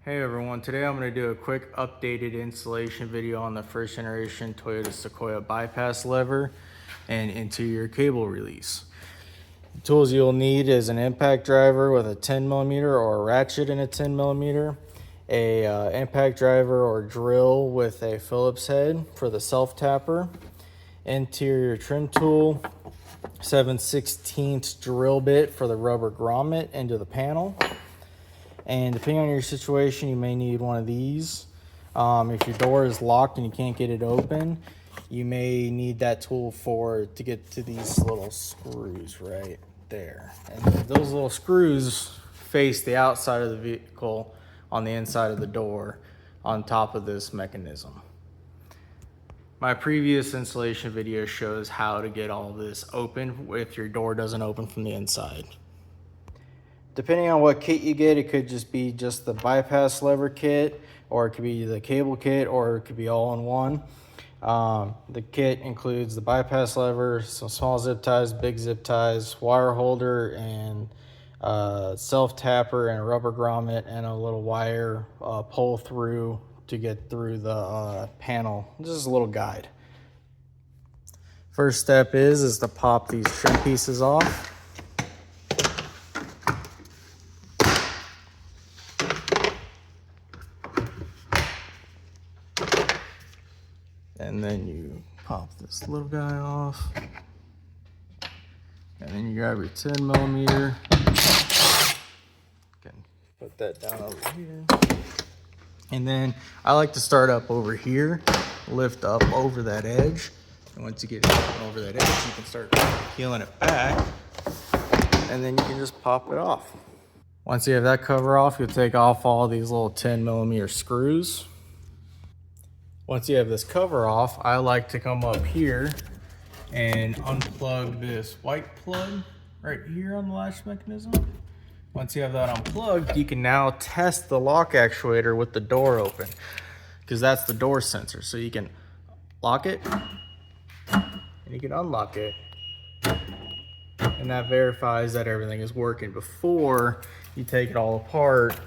Hey everyone, today I'm going to do a quick updated installation video on the first generation Toyota Sequoia bypass lever and interior cable release. The tools you'll need is an impact driver with a 10mm or a ratchet in a 10mm, a impact driver or drill with a Phillips head for the self tapper, interior trim tool, 7/16 drill bit for the rubber grommet into the panel. And depending on your situation, you may need one of these. If your door is locked and you can't get it open, you may need that tool to get to these little screws right there. And those little screws face the outside of the vehicle on the inside of the door on top of this mechanism. My previous installation video shows how to get all this open if your door doesn't open from the inside. Depending on what kit you get, it could just be the bypass lever kit, or it could be the cable kit, or it could be all in one. The kit includes the bypass lever, some small zip ties, big zip ties, wire holder, and self tapper, and a rubber grommet, and a little wire pull through to get through the panel. This is a little guide. First step is to pop these trim pieces off. And then you pop this little guy off. And then you grab your 10mm. Can put that down over here. And then I like to start up over here, lift up over that edge. And once you get it over that edge, you can start peeling it back. And then you can just pop it off. Once you have that cover off, you'll take off all these little 10mm screws. Once you have this cover off, I like to come up here and unplug this white plug right here on the latch mechanism. Once you have that unplugged, you can now test the lock actuator with the door open, because that's the door sensor. So you can lock it and you can unlock it, and that verifies that everything is working before you take it all apart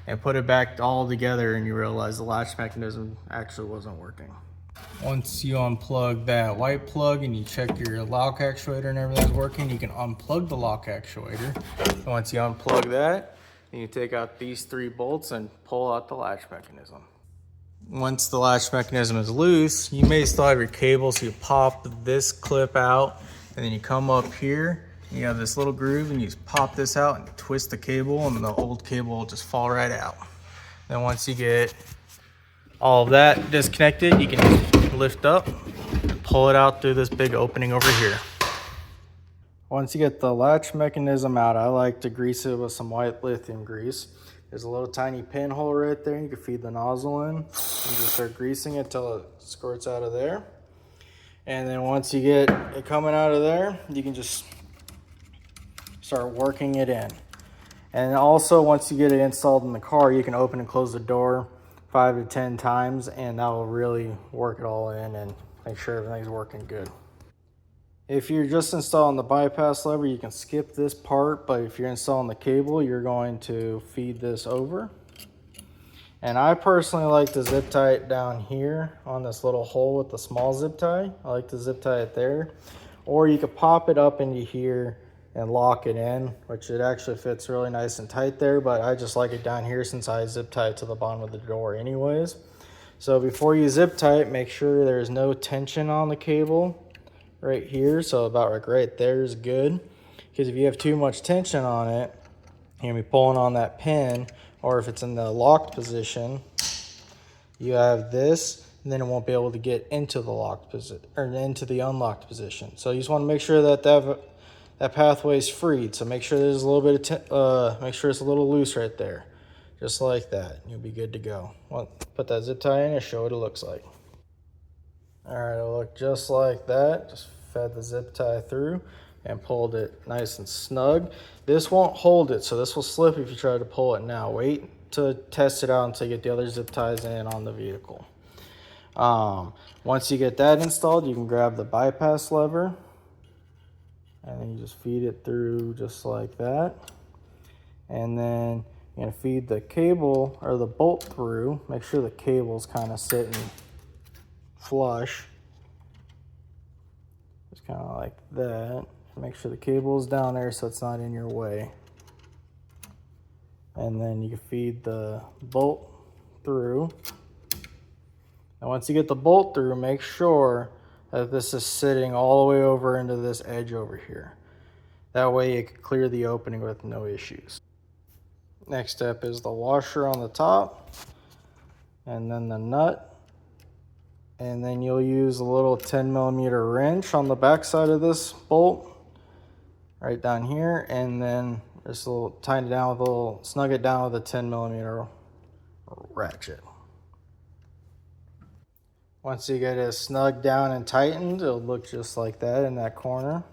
and put it back all together and you realize the latch mechanism actually wasn't working. Once you unplug that white plug and you check your lock actuator and everything's working, you can unplug the lock actuator. Once you unplug that, then you take out these 3 bolts and pull out the latch mechanism. Once the latch mechanism is loose, you may still have your cable, so you pop this clip out and then you come up here. You have this little groove and you just pop this out and twist the cable, and the old cable will just fall right out. Then once you get all of that disconnected, you can lift up and pull it out through this big opening over here. Once you get the latch mechanism out, I like to grease it with some white lithium grease. There's a little tiny pinhole right there. You can feed the nozzle in and just start greasing it till it squirts out of there. And then once you get it coming out of there, you can just start working it in. And also, once you get it installed in the car, you can open and close the door 5 to 10 times, and that will really work it all in and make sure everything's working good. If you're just installing the bypass lever, you can skip this part, but if you're installing the cable, you're going to feed this over. And I personally like to zip tie it down here on this little hole with the small zip tie. I like to zip tie it there. Or you could pop it up into here and lock it in, which it actually fits really nice and tight there, but I just like it down here since I zip tie it to the bottom of the door anyways. So before you zip tie it, make sure there's no tension on the cable right here. So about like right there is good, because if you have too much tension on it, you're gonna be pulling on that pin, or if it's in the locked position, you have this, and then it won't be able to get into the locked position or into the unlocked position. So you just want to make sure that that pathway is freed. So make sure there's a little bit of make sure it's a little loose right there, just like that. You'll be good to go. Well, put that zip tie in and show what it looks like. All right, it'll look just like that. Just fed the zip tie through and pulled it nice and snug. This won't hold it, so this will slip if you try to pull it now. Wait to test it out until you get the other zip ties in on the vehicle. Once you get that installed, you can grab the bypass lever and then you just feed it through just like that. And then You're gonna feed the cable or the bolt through. Make sure the cable's kind of sitting flush. Just kind of like that. Make sure the cable's down there so it's not in your way. And then you can feed the bolt through. And once you get the bolt through, make sure that this is sitting all the way over into this edge over here. That way you can clear the opening with no issues. Next step is the washer on the top, and then the nut. And then you'll use a little 10mm wrench on the back side of this bolt, right down here, and then just a little tighten it down with a little, snug it down with a 10mm ratchet. Once you get it snug down and tightened, it'll look just like that in that corner.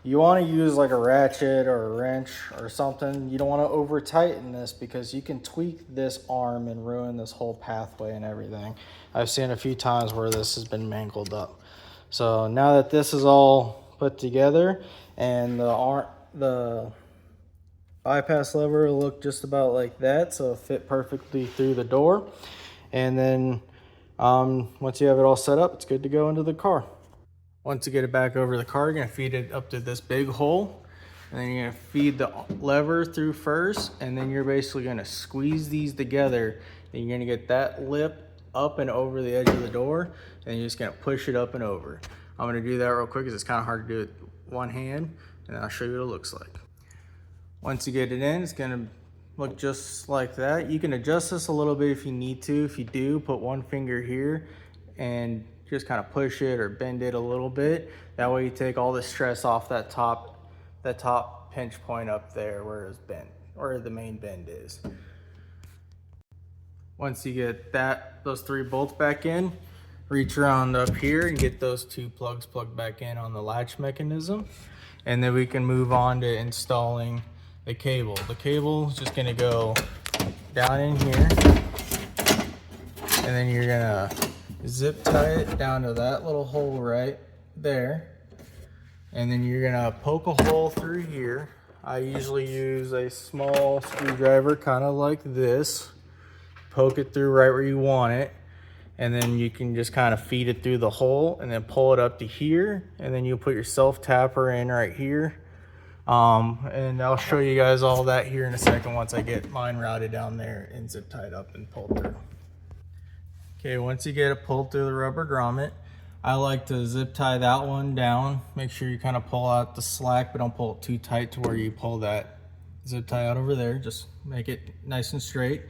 You want to use like a ratchet or a wrench or something. You don't want to over tighten this because you can tweak this arm and ruin this whole pathway and everything. I've seen a few times where this has been mangled up. So now that this is all put together and the bypass lever will look just about like that, so it'll fit perfectly through the door. And then once you have it all set up, it's good to go into the car. Once you get it back over the car, you're gonna feed it up to this big hole, and then you're gonna feed the lever through first, and then you're basically gonna squeeze these together, and you're gonna get that lip up and over the edge of the door, and you're just gonna push it up and over. I'm gonna do that real quick because it's kind of hard to do it with one hand, and then I'll show you what it looks like. Once you get it in, it's gonna look just like that. You can adjust this a little bit if you need to. If you do, put one finger here and just kind of push it or bend it a little bit. That way you take all the stress off that top pinch point up there where it's bent, or the main bend is. Once you get those 3 bolts back in, reach around up here and get those 2 plugs plugged back in on the latch mechanism. And then we can move on to installing the cable. The cable is just gonna go down in here, and then you're gonna zip tie it down to that little hole right there, and then you're gonna poke a hole through here. I usually use a small screwdriver, kind of like this. Poke it through right where you want it, and then you can just kind of feed it through the hole and then pull it up to here, and then you'll put your self tapper in right here. And I'll show you guys all that here in a second once I get mine routed down there and zip tied up and pulled through. Okay, once you get it pulled through the rubber grommet, I like to zip tie that one down. Make sure you kind of pull out the slack, but don't pull it too tight to where you pull that zip tie out over there. Just make it nice and straight.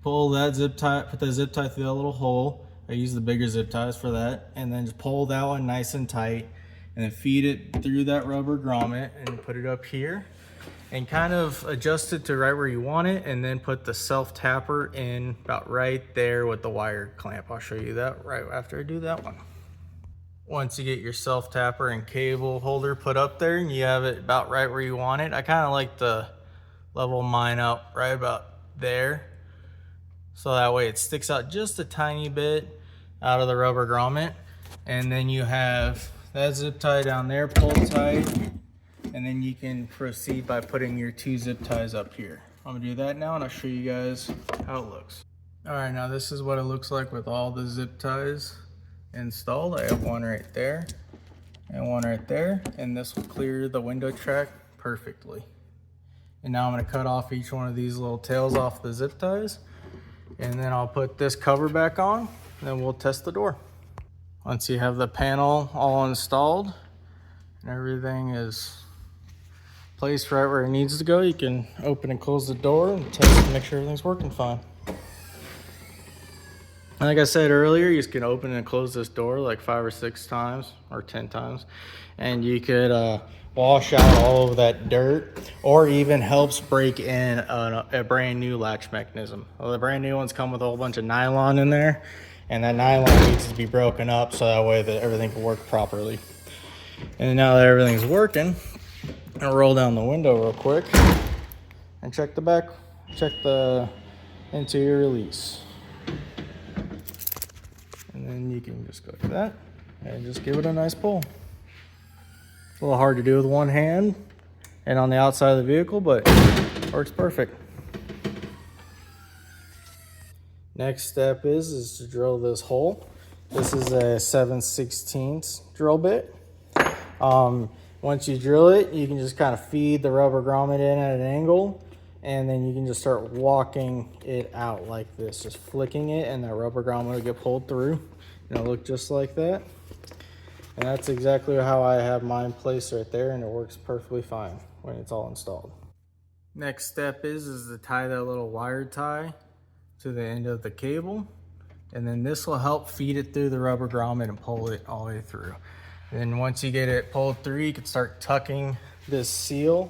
Pull that zip tie, put that zip tie through that little hole. I use the bigger zip ties for that. And then just pull that one nice and tight, and then feed it through that rubber grommet and put it up here. And kind of adjust it to right where you want it, and then put the self tapper in about right there with the wire clamp. I'll show you that right after I do that one. Once you get your self tapper and cable holder put up there and you have it about right where you want it, I kind of like to level mine up right about there, so that way it sticks out just a tiny bit out of the rubber grommet. And then you have that zip tie down there pulled tight, and then you can proceed by putting your 2 zip ties up here. I'm gonna do that now, and I'll show you guys how it looks. All right, now this is what it looks like with all the zip ties installed. I have one right there and one right there, and this will clear the window track perfectly. And now I'm gonna cut off each one of these little tails off the zip ties, and then I'll put this cover back on, and then we'll test the door. Once you have the panel all installed and everything is placed right where it needs to go, you can open and close the door and test to make sure everything's working fine. And like I said earlier, you just can open and close this door like 5 or 6 times or 10 times, and you could wash out all of that dirt, or even helps break in a brand new latch mechanism. Well, the brand new ones come with a whole bunch of nylon in there, and that nylon needs to be broken up so that way that everything can work properly. And now that everything's working, I'll roll down the window real quick and check the interior release. And then you can just go like that and just give it a nice pull. It's a little hard to do with one hand and on the outside of the vehicle, but Works perfect. Next step is to drill this hole. This is a 7/16 drill bit. Once you drill it, you can just kind of feed the rubber grommet in at an angle, and then you can just start walking it out like this, just flicking it, and that rubber grommet will get pulled through, and it'll look just like that. And that's exactly how I have mine placed right there, and it works perfectly fine when it's all installed. Next step is to tie that little wire tie to the end of the cable, and then this will help feed it through the rubber grommet and pull it all the way through. And once you get it pulled through, you can start tucking this seal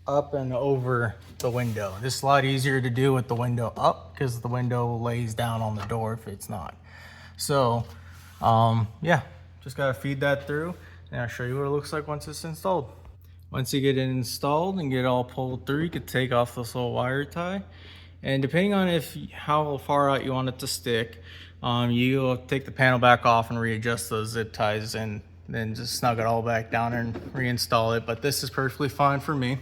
up and over the window. This is a lot easier to do with the window up because the window lays down on the door if it's not. So yeah, just gotta feed that through, and I'll show you what it looks like once it's installed. Once you get it installed and get it all pulled through, you can take off this little wire tie. And depending on how far out you want it to stick, you'll take the panel back off and readjust those zip ties, and then just snug it all back down and reinstall it. But this is perfectly fine for me.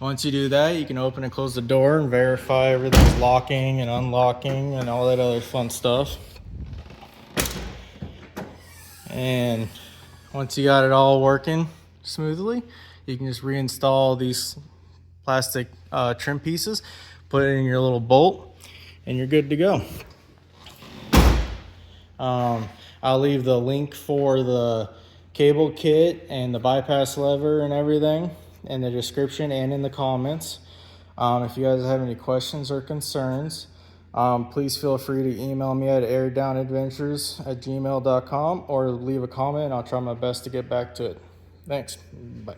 Once you do that, you can open and close the door and verify everything's locking and unlocking and all that other fun stuff. And once you got it all working smoothly, you can just reinstall these plastic trim pieces, put it in your little bolt, and you're good to go. I'll leave the link for the cable kit and the bypass lever and everything in the description and in the comments. If you guys have any questions or concerns, please feel free to email me at aireddownadventures@gmail.com or leave a comment, and I'll try my best to get back to it. Thanks. Bye.